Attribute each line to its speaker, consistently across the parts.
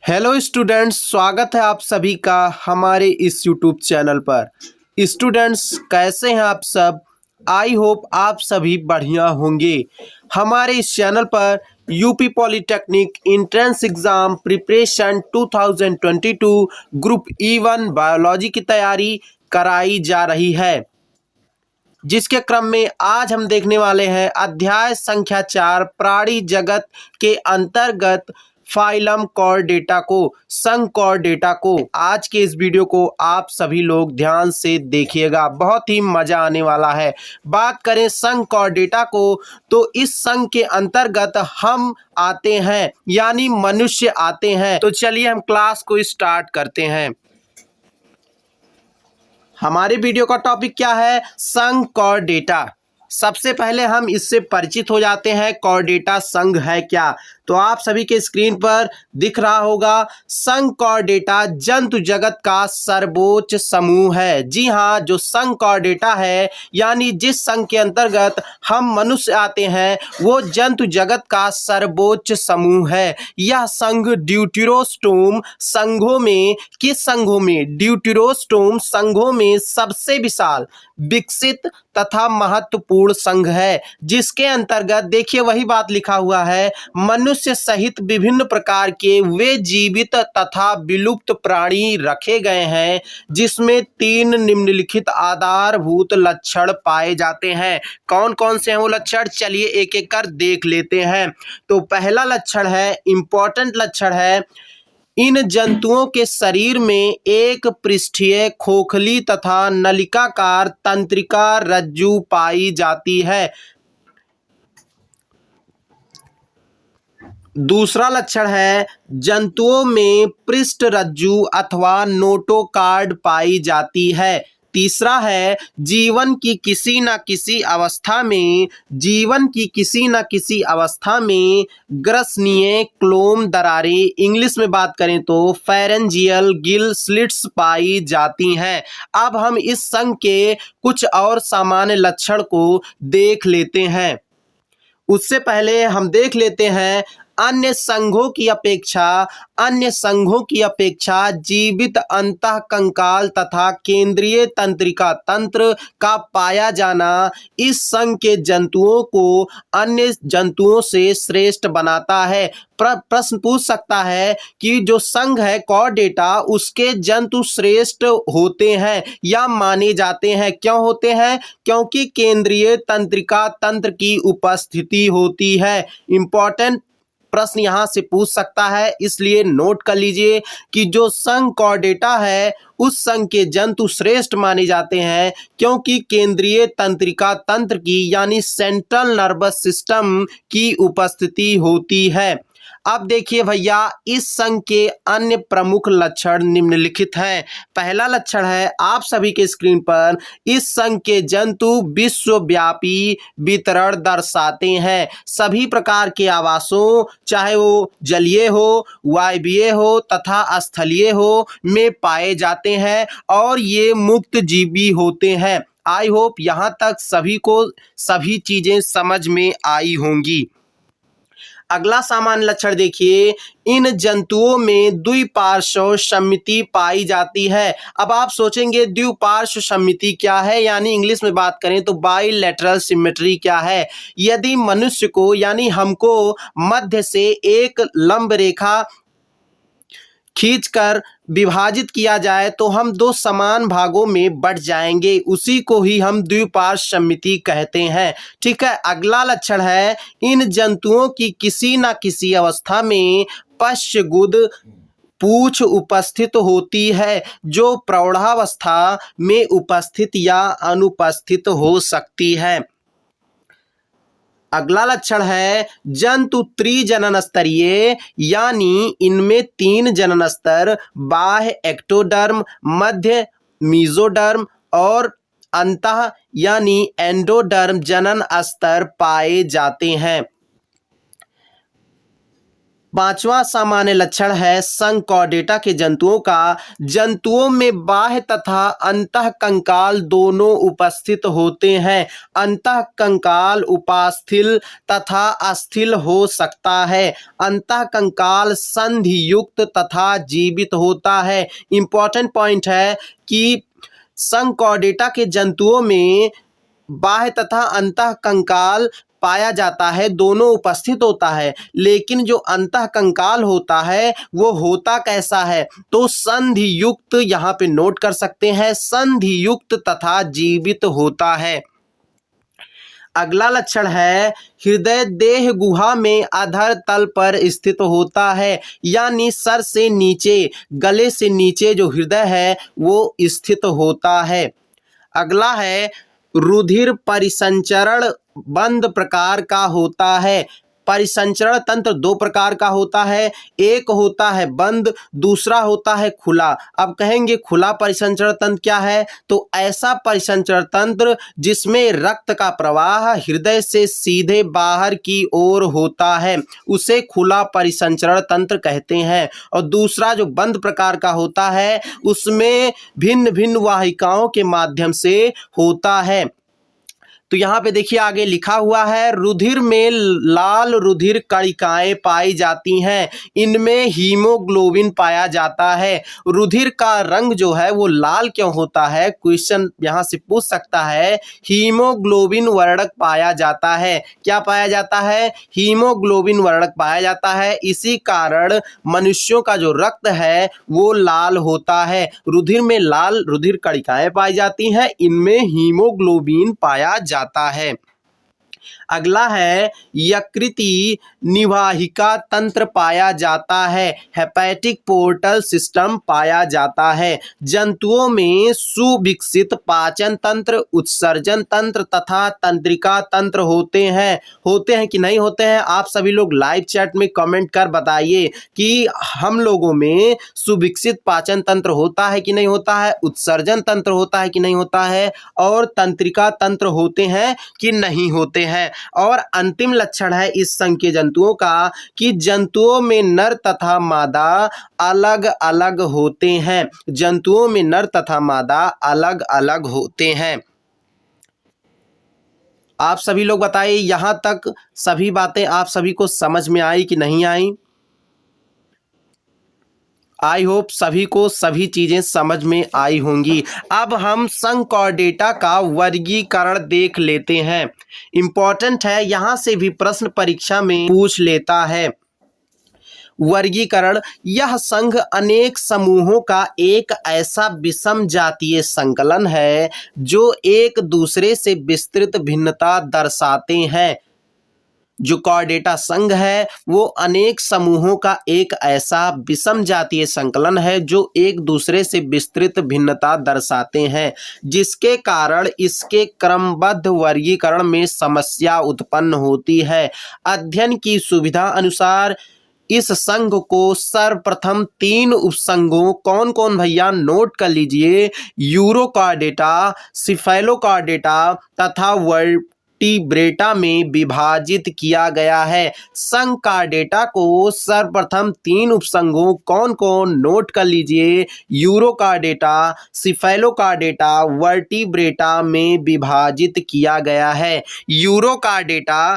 Speaker 1: Hello students, स्वागत है आप सभी का हमारे इस यूट्यूब चैनल पर। स्टूडेंट्स, कैसे हैं आप सब? आई होप आप सभी बढ़िया होंगे। हमारे इस चैनल पर UP polytechnic entrance exam preparation 2022 group E1 biology की तैयारी कराई जा रही है, जिसके क्रम में आज हम देखने वाले हैं अध्याय संख्या 4 प्राणी जगत के अंतर्गत फाइलम कॉर्डेटा को, संघ कॉर्डेटा को। आज के इस वीडियो को आप सभी लोग ध्यान से देखिएगा, बहुत ही मजा आने वाला है। बात करें संघ कॉर्डेटा को, तो इस संघ के अंतर्गत हम आते हैं, यानी मनुष्य आते हैं। तो चलिए हम क्लास को स्टार्ट करते हैं। हमारे वीडियो का टॉपिक क्या है? संघ कॉर्डेटा। सबसे पहले हम इससे परिचित हो जाते हैं, कॉर्डेटा संघ है क्या। तो आप सभी के स्क्रीन पर दिख रहा होगा, संघ कॉर्डेटा जंतु जगत का सर्वोच्च समूह है। जी हाँ, जो संघ कॉर्डेटा है, यानी जिस संघ के अंतर्गत हम मनुष्य आते हैं, वो जंतु जगत का सर्वोच्च समूह है। यह संघ ड्यूटेरोस्टोम संघों में, किस संघों में? ड्यूटेरोस्टोम संघों में सबसे विशाल, विकसित तथा महत्वपूर्ण संघ है, जिसके अंतर्गत देखिए वही बात लिखा हुआ है, मनुष्य सहित विभिन्न प्रकार के वे जीवित तथा विलुप्त प्राणी रखे गए हैं, जिसमें 3 निम्नलिखित आधारभूत लक्षण पाए जाते हैं। कौन कौन से हैं वो लक्षण? चलिए एक एक कर देख लेते हैं। तो पहला लक्षण है, इंपॉर्टेंट लक्षण है, इन जंतुओं के शरीर में एक पृष्ठीय, खोखली तथा नलिकाकार तंत्रिका रज्जु पाई जाती है। दूसरा लक्षण है, जंतुओं में पृष्ठ रज्जु अथवा नोटोकार्ड पाई जाती है। तीसरा है, जीवन की किसी न किसी अवस्था में ग्रसनीय क्लोम दरारें, इंग्लिश में बात करें तो फेरेंजियल गिल स्लिट्स पाई जाती हैं। अब हम इस संघ के कुछ और सामान्य लक्षण को देख लेते हैं। उससे पहले हम देख लेते हैं, अन्य संघों की अपेक्षा जीवित अंतःकंकाल तथा केंद्रीय तंत्रिका तंत्र का पाया जाना इस संघ के जंतुओं को अन्य जंतुओं से श्रेष्ठ बनाता है। प्रश्न पूछ सकता है कि जो संघ है कॉर्डेटा, उसके जंतु श्रेष्ठ होते हैं या माने जाते हैं। क्यों होते हैं? क्योंकि केंद्रीय तंत्रिका तंत्र की उपस्थिति होती है। इंपॉर्टेंट प्रश्न यहां से पूछ सकता है, इसलिए नोट कर लीजिए कि जो संघ कॉर्डेटा है, उस संघ के जंतु श्रेष्ठ माने जाते हैं, क्योंकि केंद्रीय तंत्रिका तंत्र की, यानी सेंट्रल नर्वस सिस्टम की उपस्थिति होती है। अब देखिए भैया, इस संघ के अन्य प्रमुख लक्षण निम्नलिखित हैं। पहला लक्षण है, आप सभी के स्क्रीन पर, इस संघ के जंतु विश्वव्यापी वितरण दर्शाते हैं। सभी प्रकार के आवासों, चाहे वो जलीय हो, वायवीय हो तथा स्थलीय हो, में पाए जाते हैं और ये मुक्त जीवी होते हैं। आई होप यहाँ तक सभी को सभी चीजें समझ में आई होंगी। अगला सामान्य लक्षण देखिए, इन जंतुओं में द्विपार्श्व सममिति पाई जाती है। अब आप सोचेंगे द्विपार्श्व सममिति क्या है, यानी इंग्लिश में बात करें तो बाइलेटरल सिमेट्री क्या है। यदि मनुष्य को, यानी हमको मध्य से एक लंब रेखा खींचकर विभाजित किया जाए तो हम 2 समान भागों में बट जाएंगे, उसी को ही हम द्विपार्श्व सममिति कहते हैं। ठीक है। अगला लक्षण है, इन जंतुओं की किसी न किसी अवस्था में पश्चगुद पूंछ उपस्थित होती है, जो प्रौढ़ावस्था में उपस्थित या अनुपस्थित हो सकती है। अगला लक्षण है, जंतु त्रिजनन स्तरीय, यानी इनमें 3 जनन स्तर, बाह्य एक्टोडर्म, मध्य मीजोडर्म और अंतः यानी एंडोडर्म जनन स्तर पाए जाते हैं। पांचवा सामान्य लक्षण है संकॉर्डेटा के जंतुओं का, जंतुओं में बाह्य तथा अंतः कंकाल दोनों उपस्थित होते हैं। अंतः कंकाल उपास्थिल तथा अस्थिल हो सकता है। अंतः कंकाल संधि युक्त तथा जीवित होता है। इंपॉर्टेंट पॉइंट है कि संकॉर्डेटा के जंतुओं में बाह्य तथा अंतः कंकाल पाया जाता है, दोनों उपस्थित होता है, लेकिन जो अंतः कंकाल होता है वो होता कैसा है, तो संधि युक्त, यहाँ पे नोट कर सकते हैं, संधि युक्त तथा जीवित होता है। अगला लक्षण है हृदय देह गुहा में अधर तल पर स्थित होता है, यानी सर से नीचे, गले से नीचे जो हृदय है वो स्थित होता है। अगला है रुधिर परिसंचरण बंद प्रकार का होता है। परिसंचरण तंत्र दो प्रकार का होता है, एक होता है बंद, दूसरा होता है खुला। अब कहेंगे खुला परिसंचरण तंत्र क्या है, तो ऐसा परिसंचरण तंत्र जिसमें रक्त का प्रवाह हृदय से सीधे बाहर की ओर होता है, उसे खुला परिसंचरण तंत्र कहते हैं। और दूसरा जो बंद प्रकार का होता है उसमें भिन्न भिन्न वाहिकाओं के माध्यम से होता है। तो यहाँ पे देखिए आगे लिखा हुआ है रुधिर में लाल रुधिर कणिकाएं पाई जाती हैं, इनमें हीमोग्लोबिन पाया जाता है। रुधिर का रंग जो है वो लाल क्यों होता है, क्वेश्चन यहाँ से पूछ सकता है। हीमोग्लोबिन वर्णक पाया जाता है। क्या पाया जाता है, हीमोग्लोबिन वर्णक पाया जाता है। इसी कारण मनुष्यों का जो रक्त है वो लाल होता है। रुधिर में लाल रुधिर कणिकाएं पाई जाती हैं, इनमें हीमोग्लोबिन पाया जाता है। अगला है यकृति निवाहिका तंत्र पाया जाता है, हेपेटिक पोर्टल सिस्टम पाया जाता है। जंतुओं में सुविकसित पाचन तंत्र, उत्सर्जन तंत्र तथा तंत्रिका तंत्र होते हैं कि नहीं होते हैं? आप सभी लोग लाइव चैट में कमेंट कर बताइए कि हम लोगों में सुविकसित पाचन तंत्र होता है कि नहीं होता है, उत्सर्जन तंत्र होता है कि नहीं होता है, और तंत्रिका तंत्र होते हैं कि नहीं होते हैं। और अंतिम लक्षण है इस संघ के जंतुओं का कि जंतुओं में नर तथा मादा अलग अलग होते हैं। जंतुओं में नर तथा मादा अलग अलग होते हैं। आप सभी लोग बताइए यहां तक सभी बातें आप सभी को समझ में आई कि नहीं आई? आई होप सभी को सभी चीजें समझ में आई होंगी। अब हम संकॉर्डेटा का वर्गीकरण देख लेते हैं। इंपॉर्टेंट है, यहां से भी प्रश्न परीक्षा में पूछ लेता है। वर्गीकरण, यह संघ अनेक समूहों का एक ऐसा विषम जातीय संकलन है जो एक दूसरे से विस्तृत भिन्नता दर्शाते हैं। जो कॉर्डेटा संघ है वो अनेक समूहों का एक ऐसा विषम जातीय संकलन है जो एक दूसरे से विस्तृत भिन्नता दर्शाते हैं, जिसके कारण इसके क्रमबद्ध वर्गीकरण में समस्या उत्पन्न होती है। अध्ययन की सुविधा अनुसार इस संघ को सर्वप्रथम 3 उपसंघों, कौन कौन भैया नोट कर लीजिए, यूरोकॉर्डेटा, सिफेलोकॉर्डेटा तथा वर्टिब्रेटा में विभाजित किया गया है। संकॉर्डेटा को सर्वप्रथम 3 उपसंघों कौन कौन नोट कर लीजिए, यूरोकॉर्डेटा, सिफेलोकॉर्डेटा, वर्टिब्रेटा में विभाजित किया गया है। यूरोकॉर्डेटा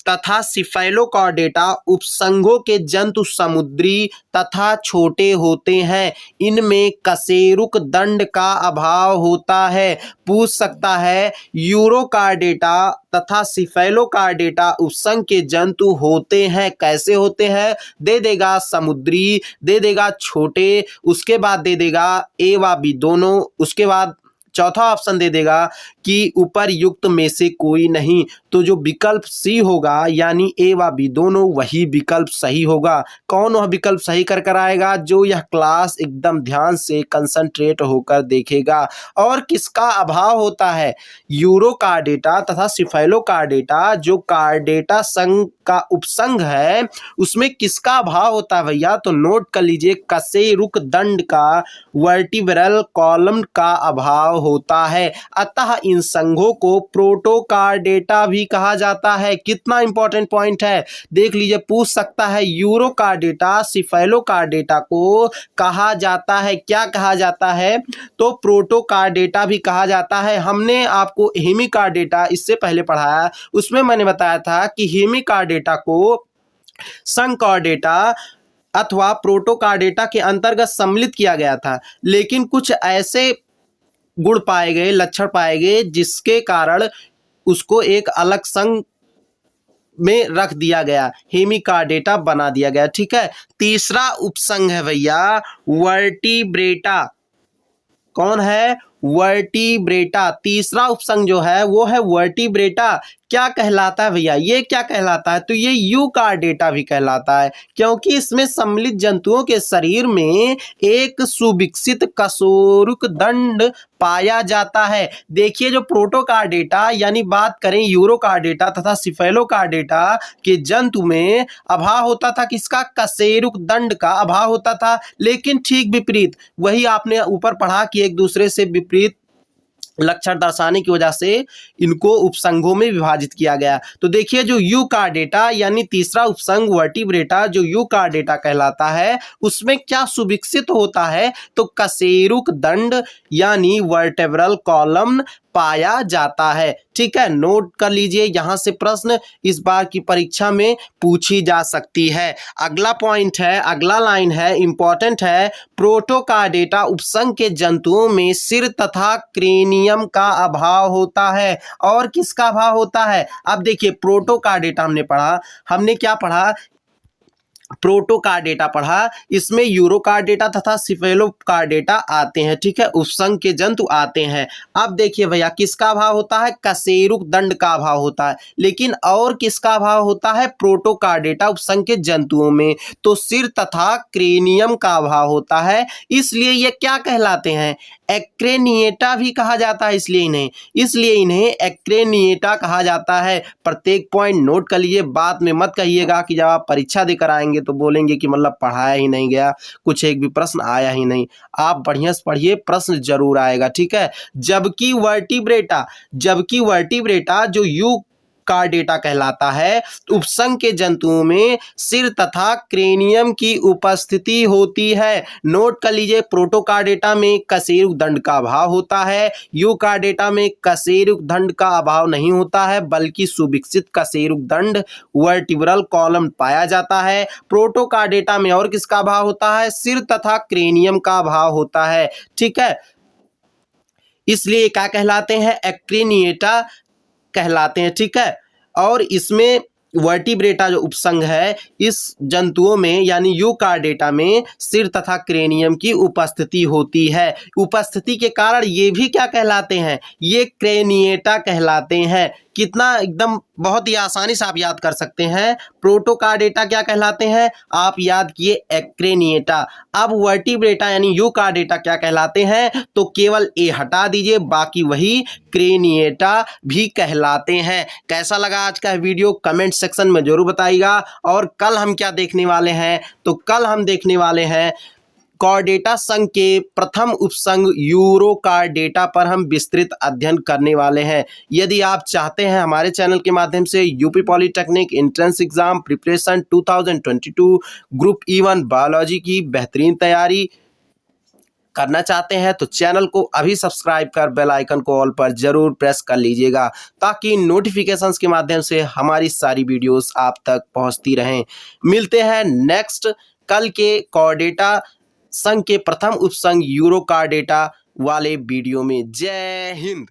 Speaker 1: तथा सिफेलोकॉर्डेटा उपसंघों के जंतु समुद्री तथा छोटे होते हैं। इनमें कशेरुक दंड का अभाव होता है। पूछ सकता है यूरोकॉर्डेटा तथा सिफेलोकॉर्डेटा उपसंघ के जंतु होते हैं कैसे होते हैं, दे देगा समुद्री, दे देगा छोटे, उसके बाद दे देगा ए व बी दोनों, उसके बाद चौथा ऑप्शन दे देगा कि उपर्युक्त में से कोई नहीं। तो जो विकल्प सी होगा यानी ए व बी दोनों, वही विकल्प सही होगा। कौन वह विकल्प सही कर आएगा, जो यह क्लास एकदम ध्यान से कंसंट्रेट होकर देखेगा। और किसका अभाव होता है, यूरोकॉर्डेटा तथा सिफेलोकॉर्डेटा जो कॉर्डेटा संघ का उपसंघ है उसमें किसका अभाव होता है भैया, तो नोट कर लीजिए कशेरुक दंड का, वर्टिब्रल कॉलम का अभाव होता है। अतः इन संघों को प्रोटोकार्डेटा भी कहा जाता है। कितना इंपॉर्टेंट पॉइंट है, देख लीजिए, पूछ सकता है। यूरोकार्डेटा सिफेलोकार्डेटा को कहा जाता है, क्या कहा जाता है, तो प्रोटोकार्डेटा भी कहा जाता है। हमने आपको हेमिकार्डेटा इससे पहले पढ़ाया, उसमें मैंने बताया था कि हेमिकार्डेटा को संकार्डेटा अथवा प्रोटोकार्डेटा के अंतर्गत सम्मिलित किया गया था, लेकिन कुछ ऐसे गुण पाए गए, लक्षण पाए गए, जिसके कारण उसको एक अलग संघ में रख दिया गया, हेमिकार्डेटा बना दिया गया। ठीक है, तीसरा उपसंघ है भैया वर्टिब्रेटा। कौन है, वर्टिब्रेटा। तीसरा उपसंघ जो है वो है वर्टिब्रेटा। क्या कहलाता है भैया, ये क्या कहलाता है, तो ये यूकार्डेटा भी कहलाता है, क्योंकि इसमें सम्मिलित जंतुओं के शरीर में एक सुविकसित कशेरुक दंड पाया जाता है। देखिए, जो प्रोटोकार्डेटा यानी बात करें यूरोकार्डेटा तथा सिफेलोकार्डेटा के जंतु में अभाव होता था, किसका, कशेरुक दंड का अभाव होता था। लेकिन ठीक विपरीत, वही आपने ऊपर पढ़ा कि एक दूसरे से विपरीत लक्षण दर्शाने की वजह से इनको उपसंघों में विभाजित किया गया। तो देखिए, जो यूकार्डेटा यानी तीसरा उपसंघ वर्टिब्रेटा जो यूकार्डेटा कहलाता है, उसमें क्या सुविकसित होता है, तो कशेरुक दंड यानी वर्टेब्रल कॉलम पाया जाता है। ठीक है, नोट कर लीजिए, यहां से प्रश्न इस बार की परीक्षा में पूछी जा सकती है। अगला पॉइंट है, अगला लाइन है, इंपॉर्टेंट है। प्रोटोकार्डेटा उपसंघ के जंतुओं में सिर तथा क्रेनियम का अभाव होता है। और किसका अभाव होता है, अब देखिए, प्रोटोकार्डेटा हमने पढ़ा, हमने क्या पढ़ा, प्रोटोकार्डेटा पढ़ा, इसमें यूरोकार्डेटा तथा सिफेलोकार्डेटा आते हैं। ठीक है, उपसंघ के जंतु आते हैं। अब देखिए भैया, किसका अभाव होता है, कशेरुक दंड का अभाव होता है, लेकिन और किसका अभाव होता है, प्रोटोकार्डेटा उपसंघ के जंतुओं में तो सिर तथा क्रेनियम का अभाव होता है। इसलिए ये क्या कहलाते हैं, एक्रेनिएटा भी कहा जाता है। इसलिए इन्हें एक्रेनिएटा कहा जाता है। प्रत्येक पॉइंट नोट कर लीजिए, बाद में मत कहिएगा कि जब आप परीक्षा देकर आएंगे तो बोलेंगे कि मतलब पढ़ाया ही नहीं गया, कुछ एक भी प्रश्न आया ही नहीं। आप बढ़िया से पढ़िए, प्रश्न जरूर आएगा। ठीक है, जबकि वर्टिब्रेटा जो यूकार्डेटा कहलाता है, उपसंघ के जंतुओं में सिर तथा क्रेनियम की उपस्थिति होती है। नोट कर लीजिए, प्रोटोकार्डेटा में कशेरुक दंड का अभाव होता है, यूकार्डेटा में कशेरुक दंड का अभाव नहीं होता है, बल्कि सुविकसित कशेरुक दंड वर्टिब्रल कॉलम पाया जाता है। प्रोटोकार्डेटा में और किसका अभाव होता है, सिर तथा क्रेनियम का अभाव होता है। ठीक है, इसलिए क्या कहलाते हैं, एक्रेनिएटा कहलाते हैं। ठीक है, और इसमें वर्टिब्रेटा जो उपसंघ है, इस जंतुओं में यानी यूकार्डेटा में सिर तथा क्रेनियम की उपस्थिति होती है। उपस्थिति के कारण ये भी क्या कहलाते हैं, ये क्रेनिएटा कहलाते हैं। कितना एकदम बहुत ही आसानी से आप याद कर सकते हैं। प्रोटोकार्डेटा क्या कहलाते हैं, आप याद किए, एक्रेनिएटा। अब वर्टिब्रेटा यानी यूकार्डेटा क्या कहलाते हैं, तो केवल ए हटा दीजिए, बाकी वही क्रेनिएटा भी कहलाते हैं। कैसा लगा आज का वीडियो, कमेंट सेक्शन में जरूर बताइएगा। और कल हम क्या देखने वाले हैं, तो कल हम देखने वाले हैं कार्डेटा संघ के प्रथम उपसंघ यूरोकार्डेटा पर हम विस्तृत अध्ययन करने वाले हैं। यदि आप चाहते हैं हमारे चैनल के माध्यम से UP polytechnic entrance exam preparation 2022 group E1 biology की बेहतरीन तैयारी करना चाहते हैं, तो चैनल को अभी सब्सक्राइब कर बेल आइकन को ऑल पर जरूर प्रेस कर लीजिएगा, ताकि नोटिफिकेशंस के माध्यम से हमारी सारी वीडियोस आप तक पहुंचती रहें। मिलते हैं नेक्स्ट कल के कार्डेटा संघ के प्रथम उपसंघ यूरोकार्डेटा वाले वीडियो में। जय हिंद।